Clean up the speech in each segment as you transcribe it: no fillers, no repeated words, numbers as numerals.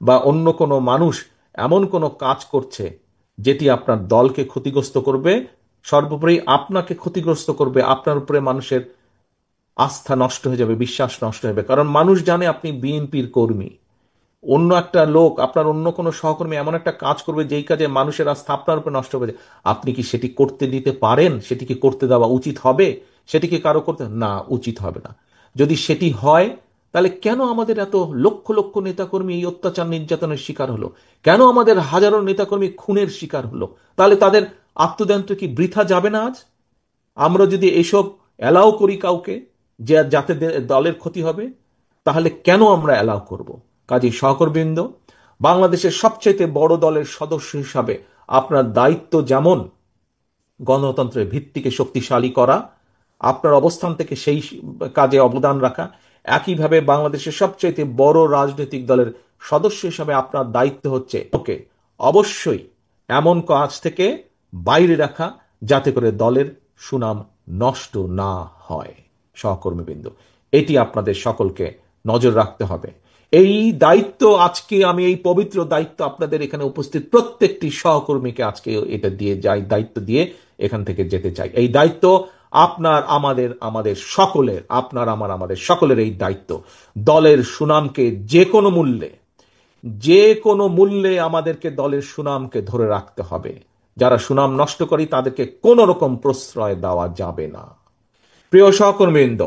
বা অন্য কোনো মানুষ এমন কোনো কাজ করছে যেটি আপনার দলকে ক্ষতিগ্রস্ত করবে, সর্বোপরি আপনাকে ক্ষতিগ্রস্ত করবে, আপনার উপরে মানুষের আস্থা নষ্ট হয়ে যাবে, বিশ্বাস নষ্ট হবে, কারণ মানুষ জানে আপনি বিএনপির কর্মী। অন্য একটা লোক, আপনার অন্য কোনো সহকর্মী এমন একটা কাজ করবে যেই কাজে মানুষের আস্থা আপনার উপর নষ্ট হবে, আপনি কি সেটি করতে দিতে পারেন? সেটি কি করতে দেওয়া উচিত হবে? সেটি কি কারো করতে, না, উচিত হবে না। যদি সেটি হয়, তাহলে কেন আমাদের এত লক্ষ লক্ষ নেতাকর্মী এই অত্যাচার নির্যাতনের শিকার হলো? কেন আমাদের হাজারো নেতাকর্মী খুনের শিকার হলো? তাহলে তাদের আত্মদান্ত কি বৃথা যাবে না আজ? আমরা যদি এসব অ্যালাউ করি কাউকে, যে যাতে দলের ক্ষতি হবে, তাহলে কেন আমরা অ্যালাউ করব? কাজী সহকর্মীবৃন্দ, বাংলাদেশের সবচেয়ে বড় দলের সদস্য হিসাবে আপনার দায়িত্ব যেমন গণতন্ত্রের ভিত্তিকে শক্তিশালী করা, আপনার অবস্থান থেকে সেই কাজে অবদান রাখা, একইভাবে বাংলাদেশের সবচেয়ে বড় রাজনৈতিক দলের সদস্য হিসাবে আপনার দায়িত্ব হচ্ছে ওকে অবশ্যই এমন কাজ থেকে বাইরে রাখা যাতে করে দলের সুনাম নষ্ট না হয়। সহকর্মীবৃন্দ, এটি আপনাদের সকলকে নজর রাখতে হবে। এই দায়িত্ব আজকে আমি, এই পবিত্র দায়িত্ব আপনাদের এখানে উপস্থিত প্রত্যেকটি সহকর্মীকে আজকে এটা দিয়ে যাই, দায়িত্ব দিয়ে এখান থেকে যেতে চাই। এই দায়িত্ব আপনার, আমাদের, আমাদের সকলের, আপনার আমার আমাদের সকলের এই দায়িত্ব। দলের সুনামকে যে কোনো মূল্যে, যে কোনো মূল্যে আমাদেরকে দলের সুনামকে ধরে রাখতে হবে। যারা সুনাম নষ্ট করে তাদেরকে কোনো রকম প্রশ্রয় দেওয়া যাবে না। প্রিয় সহকর্মীবৃন্দ,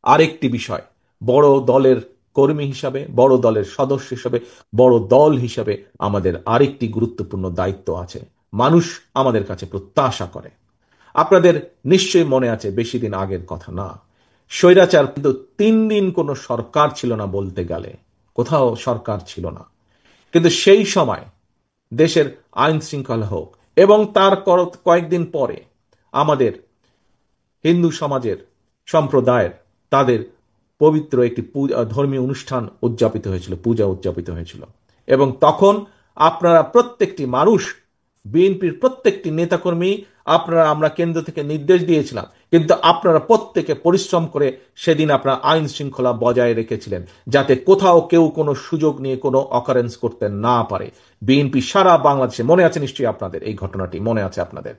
আরেকটি বিষয়, বড় দলের কর্মী হিসাবে, বড় দলের সদস্য হিসাবে, বড় দল হিসাবে আমাদের আরেকটি গুরুত্বপূর্ণ দায়িত্ব আছে। মানুষ আমাদের কাছে প্রত্যাশা করে। আপনাদের নিশ্চয়ই মনে আছে, বেশি দিন আগের কথা না, স্বৈরাচার কিন্তু 3 দিন কোনো সরকার ছিল না, বলতে গেলে কোথাও সরকার ছিল না। কিন্তু সেই সময় দেশের আইন শৃঙ্খলা হোক, এবং তার কয়েকদিন পরে আমাদের হিন্দু সমাজের সম্প্রদায়ের তাদের পবিত্র একটি ধর্মীয় অনুষ্ঠান উদযাপিত হয়েছিল, পূজা উদযাপিত হয়েছিল। এবং তখন আপনারা প্রত্যেকটি মানুষ, বিএনপির প্রত্যেকটি নেতাকর্মী, আপনারা, আমরা কেন্দ্র থেকে নির্দেশ দিয়েছিলাম, কিন্তু আপনারা প্রত্যেকে পরিশ্রম করে সেদিন আপনারা আইন শৃঙ্খলা বজায় রেখেছিলেন, যাতে কোথাও কেউ কোনো সুযোগ নিয়ে কোনো অকারেন্স করতে না পারে। বিএনপি সারা বাংলাদেশে, মনে আছে নিশ্চয়ই আপনাদের এই ঘটনাটি, মনে আছে আপনাদের।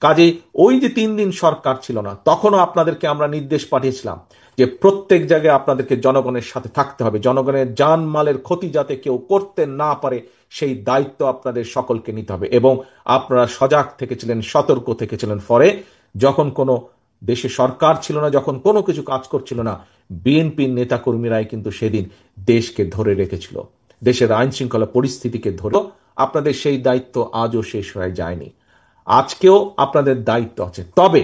কাজেই ওই যে 3 দিন সরকার ছিল না, তখনও আপনাদেরকে আমরা নির্দেশ পাঠিয়েছিলাম যে প্রত্যেক জায়গায় আপনাদেরকে জনগণের সাথে থাকতে হবে, জনগণের জানমালের ক্ষতি যাতে কেউ করতে না পারে সেই দায়িত্ব আপনাদের সকলকে নিতে হবে। এবং আপনারা সজাগ থেকেছিলেন, সতর্ক থেকেছিলেন। ফলে যখন কোনো দেশে সরকার ছিল না, যখন কোনো কিছু কাজ করছিল না, বিএনপির নেতাকর্মীরাই কিন্তু সেদিন দেশকে ধরে রেখেছিল, দেশের আইন শৃঙ্খলা পরিস্থিতিকে ধরে। আপনাদের সেই দায়িত্ব আজও শেষ হয়ে যায়নি, আজকেও আপনাদের দায়িত্ব আছে। তবে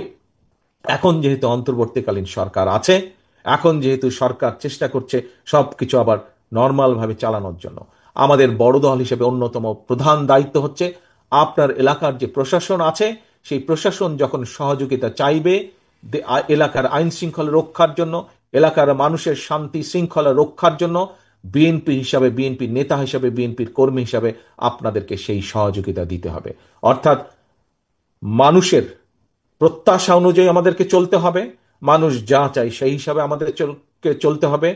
এখন যেহেতু অন্তর্বর্তীকালীন সরকার আছে, এখন যেহেতু সরকার চেষ্টা করছে সবকিছু আবার নর্মাল ভাবে চালানোর জন্য, আমাদের বড় দল হিসেবে অন্যতম প্রধান দায়িত্ব হচ্ছে আপনার এলাকার যে প্রশাসন আছে, সেই প্রশাসন যখন সহযোগিতা চাইবে এলাকার আইন শৃঙ্খলা রক্ষার জন্য, এলাকার মানুষের শান্তি শৃঙ্খলা রক্ষার জন্য, বিএনপি হিসাবে, বিএনপি নেতা হিসাবে, বিএনপির কর্মী হিসাবে আপনাদেরকে সেই সহযোগিতা দিতে হবে। অর্থাৎ মানুষের প্রত্যাশা অনুযায়ী আমাদেরকে চলতে হবে, মানুষ যা চাই সেই হিসাবে আমাদেরকে চলতে হবে।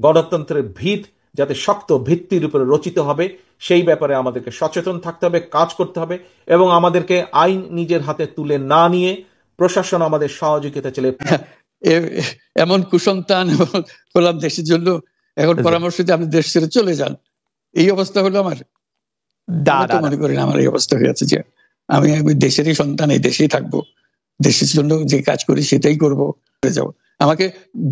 গণতন্ত্রের ভিত যাতে শক্ত ভিত্তির উপরে রচিত হবে, সেই ব্যাপারে আমাদেরকে সচেতন থাকতে হবে, কাজ করতে হবে। এবং আমাদেরকে আইন নিজের হাতে তুলে না নিয়ে প্রশাসন আমাদের সহযোগিতা চলে। এমন কুসন্তান হলাম দেশের জন্য, এখন পরামর্শ দিয়ে আপনি দেশ ছেড়ে চলে যান, এই অবস্থা হলো আমার। মনে করি না আমার এই অবস্থা হয়ে আছে, যে আমি দেশেরই সন্তান, এই দেশেই থাকবো, দেশের জন্য যে কাজ করি সেটাই করবো, যাবো। আমাকে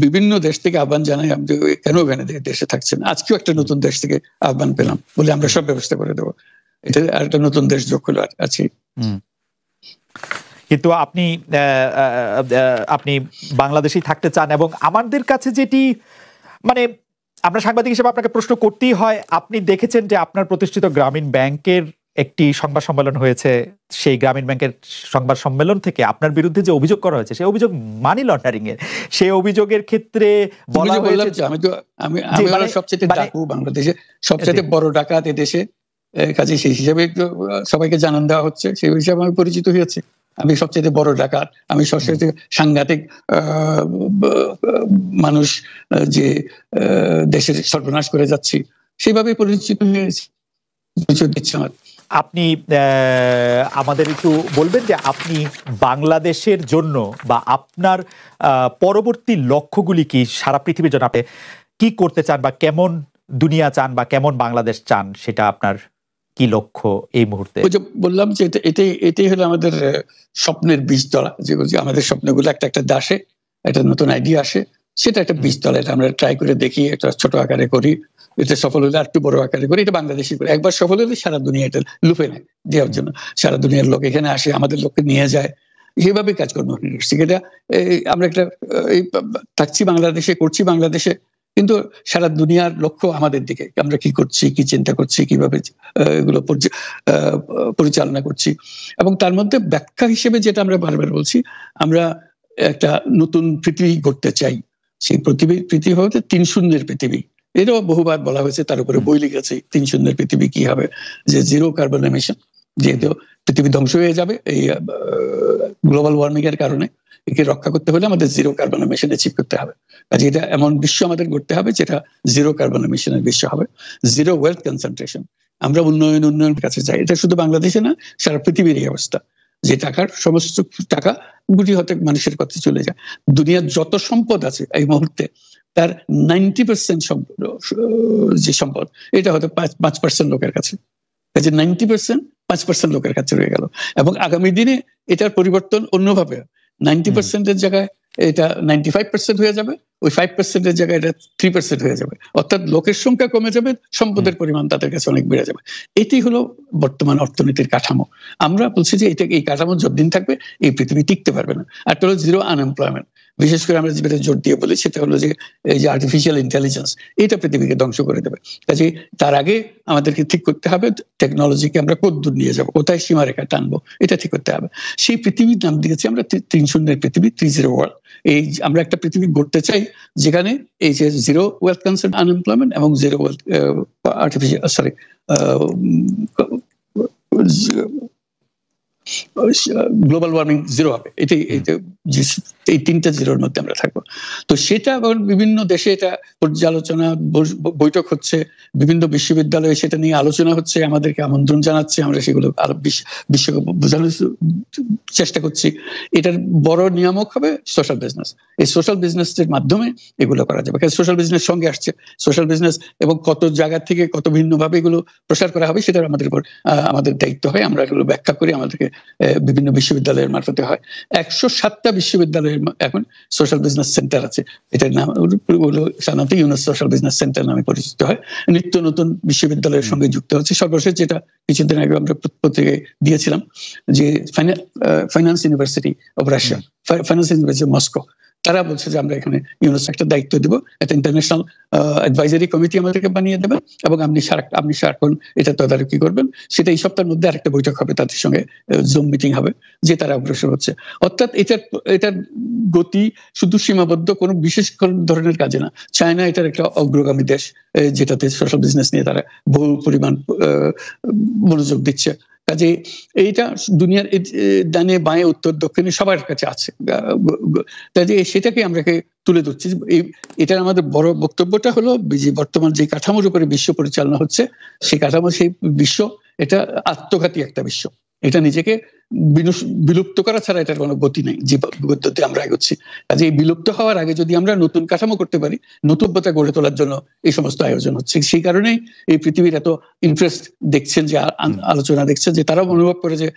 বিভিন্ন দেশ থেকে আহ্বান জানাই, আমি কেন ওখানে দেশে থাকছেন। আজকেও একটা নতুন দেশ থেকে আহ্বান পেলাম, বলে আমরা সব ব্যবস্থা করে দেবো। এটা আর একটা নতুন দেশ যোগ হলো আছি। কিন্তু আপনি আপনি বাংলাদেশেই থাকতে চান, এবং আমাদের কাছে যেটি, মানে আমরা সাংবাদিক হিসেবে আপনাকে প্রশ্ন করতেই হয়, আপনি দেখেছেন যে আপনার প্রতিষ্ঠিত গ্রামীণ ব্যাংকের একটি সংবাদ সম্মেলন হয়েছে, সেই গ্রামীণ ব্যাংকের সংবাদ সম্মেলন থেকে আপনার বিরুদ্ধে যে অভিযোগ করা হয়েছে, সেই অভিযোগ মানি লন্ডারিং এর। সেই অভিযোগের ক্ষেত্রে বলা হয়েছে, আমি সবচেয়ে ডাকু বাংলাদেশে, সবচেয়ে বড় ডাকাত এদেশে, কাজে সেই হিসাবে সবাইকে জানান দেওয়া হচ্ছে, সেই হিসাবে আমি পরিচিত হয়েছি। আমি সবচেয়ে বড় ডাকাত, আমি সবচেয়ে সাংঘাতিক মানুষ, যে দেশের সর্বনাশ করে যাচ্ছি, সেইভাবে পরিচিত হয়েছি। দিচ্ছে আমার। আপনি আমাদের একটু বলবেন যে আপনি বাংলাদেশের জন্য বা আপনার পরবর্তী লক্ষ্যগুলি কি, সারা পৃথিবীর জন্য আপনি কি করতে চান বা কেমন দুনিয়া চান বা কেমন বাংলাদেশ চান, সেটা আপনার কি লক্ষ্য এই মুহূর্তে? ওই যে বললাম যে এটাই হলো আমাদের স্বপ্নের বীজতলা, যে আমাদের স্বপ্নগুলো একটা একটা আসে, একটা নতুন আইডিয়া আসে, সেটা একটা বীজতলা। এটা আমরা ট্রাই করে দেখি, একটা ছোট আকারে করি, এটা সফল হলে আর একটু বড় আকারে করি। এটা বাংলাদেশি করে একবার সফল হলে সারা দুনিয়া এটা লুফে নেয় দেওয়ার জন্য, সারা দুনিয়ার লোক এখানে আসে, আমাদের লোককে নিয়ে যায়, সেভাবে কাজকর্ম করছি। এটা আমরা একটা থাকছি বাংলাদেশে, করছি বাংলাদেশে, কিন্তু সারা দুনিয়ার লক্ষ্য আমাদের দিকে, আমরা কি করছি, কি চিন্তা করছি, কিভাবে এগুলো পরিচালনা করছি। এবং তার মধ্যে ব্যাখ্যা হিসেবে যেটা আমরা বারবার বলছি, আমরা একটা নতুন পৃথিবী গড়তে চাই। সেই পৃথিবী হবে 3 শূন্যের পৃথিবী। এটাও বহুবার বলা হয়েছে, তার উপরে বই লিখেছে 3 শূন্যের পৃথিবী কি হবে, যে 0 কার্বন এমিশন, যেহেতু পৃথিবী ধ্বংস হয়ে যাবে এই গ্লোবাল ওয়ার্মিং এর কারণে, একে রক্ষা করতে হলে আমাদের 0 কার্বন এমিশন অ্যাচিভ করতে হবে। কাজে এটা এমন বিশ্ব আমাদের গড়তে হবে যেটা 0 কার্বন এমিশনের বিশ্ব হবে। 0 ওয়েলথ কনসেন্ট্রেশন, আমরা উন্নয়নের কাছে যাই। এটা শুধু বাংলাদেশে না, সারা পৃথিবীর এই অবস্থা, যে টাকার সমস্ত টাকা গুটি হতে মানুষের কাছে চলে যায়। দুনিয়ার যত সম্পদ আছে এই মুহূর্তে, তার 90% যে সম্পদ, এটা হয়তো 5% লোকের কাছে। কাজে 90% 5% লোকের কাছে রয়ে গেল। এবং আগামী দিনে এটার পরিবর্তন অন্যভাবে, 90% জায়গায় এটা 95% হয়ে যাবে, ওই 5% জায়গায় এটা 3% হয়ে যাবে। অর্থাৎ লোকের সংখ্যা কমে যাবে, সম্পদের পরিমাণ তাদের কাছে অনেক বেড়ে যাবে। এটি হলো বর্তমান অর্থনীতির কাঠামো। আমরা বলছি যে এই কাঠামো যতদিন থাকবে এই পৃথিবী টিকতে পারবে না। আর হলো 0 আনএমপ্লয়মেন্ট। বিশেষ করে আমরা যেটা জোর দিয়ে বলি সেটা হলো যে এই যে আর্টিফিশিয়াল ইন্টেলিজেন্স, এটা পৃথিবীকে ধ্বংস করে দেবে। কাজে তার আগে আমাদেরকে ঠিক করতে হবে টেকনোলজিকে আমরা কতদূর নিয়ে যাবো, কোথায় সীমারেখা টানবো, এটা ঠিক করতে হবে। সেই পৃথিবীর নাম দিয়েছি আমরা 3 শূন্যের পৃথিবী, 30 ওয়ার্ল্ড। এই আমরা একটা পৃথিবী গড়তে চাই যেখানে এই যে 0 ওয়েলথ কনসেন্ট আনএমপ্লয়মেন্ট এবং 0 ওয়েলথ আর্টিফিশিয়াল গ্লোবাল ওয়ার্মিং 0 হবে। এটাই এই 3টা 0-র মধ্যে আমরা থাকবো। তো সেটা বিভিন্ন দেশে এটা পর্যালোচনা বৈঠক হচ্ছে, বিভিন্ন বিশ্ববিদ্যালয়ে সেটা নিয়ে আলোচনা হচ্ছে, আমাদেরকে আমন্ত্রণ জানাচ্ছে, আমরা সেগুলো আরো বিশ্বকে বোঝানোর চেষ্টা করছি। এটার বড় নিয়ামক হবে সোশ্যাল বিজনেস। এই সোশ্যাল বিজনেসের মাধ্যমে এগুলো করা যাবে। কারণ সোশ্যাল বিজনেস সঙ্গে আসছে, সোশ্যাল বিজনেস এবং কত জায়গা থেকে কত ভিন্নভাবে এগুলো প্রসার করা হবে, সেটা আমাদের উপর আমাদের দায়িত্ব হয়। আমরা এগুলো ব্যাখ্যা করি, আমাদেরকে বিভিন্ন বিশ্ববিদ্যালয়ের মারফতে হয়। 107টা বিশ্ববিদ্যালয়ের এখন সোশ্যাল বিজনেস সেন্টার আছে। এটার নাম হলো সাধারণত ইউনুস সোশ্যাল বিজনেস সেন্টার নামে পরিচিত হয়। নিত্য নতুন বিশ্ববিদ্যালয়ের সঙ্গে যুক্ত হচ্ছে। সর্বশেষ যেটা কিছুদিন আগে আমরা পত্রিকায় দিয়েছিলাম, যে finance university of Russia, finance university Moscow, তারা বলছে যে আমরা এখানে ইউনুস একটা দায়িত্ব দিব, একটা ইন্টারন্যাশনাল অ্যাডভাইজারি কমিটি আমাদেরকে বানিয়ে দেবেন এবং আপনি সারাক্ষণ এটা তদারকি করবেন। সেটা এই সপ্তাহের মধ্যে আরেকটা বৈঠক হবে, তাদের সঙ্গে জুম মিটিং হবে, যে তারা অগ্রসর হচ্ছে। অর্থাৎ এটার গতি শুধু সীমাবদ্ধ কোনো বিশেষ ধরনের কাজে না। চায়না এটার একটা অগ্রগামী দেশ, যেটাতে সোশ্যাল বিজনেস নিয়ে তারা বহু পরিমাণ মনোযোগ দিচ্ছে। কাজে এইটা দুনিয়ার ডানে বাঁয়ে উত্তর দক্ষিণে সবার কাছে আছে। কাজে সেটাকে আমরা তুলে ধরছি। এটার আমাদের বড় বক্তব্যটা হলো যে বর্তমান যে কাঠামোর উপরে বিশ্ব পরিচালনা হচ্ছে, সেই কাঠামো, সেই বিশ্ব এটা আত্মঘাতী একটা বিশ্ব। এটা নিজেকে বিলুপ্ত করা ছাড়া এটার কোনো গতি নেই, যে পদ্ধতি আমরা এগোচ্ছি। কাজে এই বিলুপ্ত হওয়ার আগে যদি আমরা নতুন কাঠামো করতে পারি, নতুনতা গড়ে তোলার জন্য এই সমস্ত আয়োজন হচ্ছে। সেই কারণেই এই পৃথিবীর এত ইন্টারেস্ট দেখছেন, যে আলোচনা দেখছেন, যে তারাও অনুভব করে যে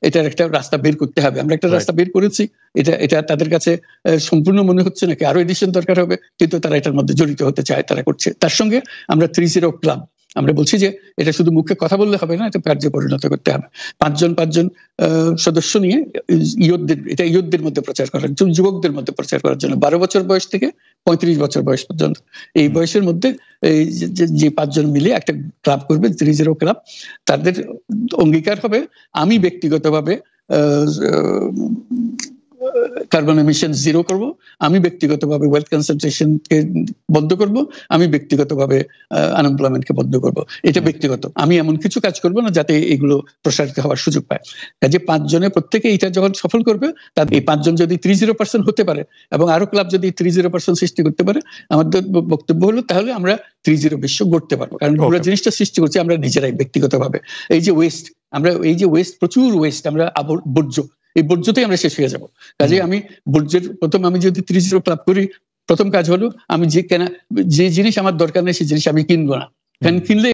এটার একটা রাস্তা বের করতে হবে। আমরা একটা রাস্তা বের করেছি, এটা তাদের কাছে সম্পূর্ণ মনে হচ্ছে নাকি আরো এডিশন দরকার হবে, কিন্তু তারা এটার মধ্যে জড়িত হতে চায়, তারা করছে। তার সঙ্গে আমরা 30 ক্লাব, আমরা বলছি যে এটা শুধু মুখে কথা বললে হবে না, এটা কার্যে পরিণত করতে হবে। 5 জন সদস্য নিয়ে ইয়ুথদের মধ্যে প্রচার করার, যুবকদের মধ্যে প্রচার করার জন্য, 12 বছর বয়স থেকে 35 বছর বয়স পর্যন্ত এই বয়সের মধ্যে যে 5 জন মিলে একটা ক্লাব করবে, 30 ক্লাব। তাদের অঙ্গীকার হবে, আমি ব্যক্তিগতভাবে কার্বন এমিশন জিরো করব, আমি ব্যক্তিগতভাবে ওয়েলথ কনসেন্ট্রেশনকে বন্ধ করব, আমি ব্যক্তিগতভাবে আনএমপ্লয়মেন্টকে বন্ধ করব। এটা ব্যক্তিগত, আমি এমন কিছু কাজ করব না যাতে এগুলো প্রসারিত হওয়ার সুযোগ পায়। কাজে 5 জনে প্রত্যেকে এটা যখন সফল করবে, তার এই 5 জন যদি 30% হতে পারে এবং আরো ক্লাব যদি 30% সৃষ্টি করতে পারে, আমাদের বক্তব্য হলো তাহলে আমরা 30 বিশ্ব গড়তে পারবো। কারণ পুরো জিনিসটা সৃষ্টি করছি আমরা নিজেরাই ব্যক্তিগতভাবে। এই যে ওয়েস্ট, আমরা এই যে ওয়েস্ট, প্রচুর ওয়েস্ট, আমরা বর্জ্য, এই বর্জ্যতেই আমরা শেষ হয়ে যাবো। কাজে আমি বর্জ্যের আমি যদি 30 ক্লাব করি, প্রথম কাজ হলো আমি যে জিনিস আমার দরকার নেই সেই জিনিস আমি কিনবো না, কারণ কিনলে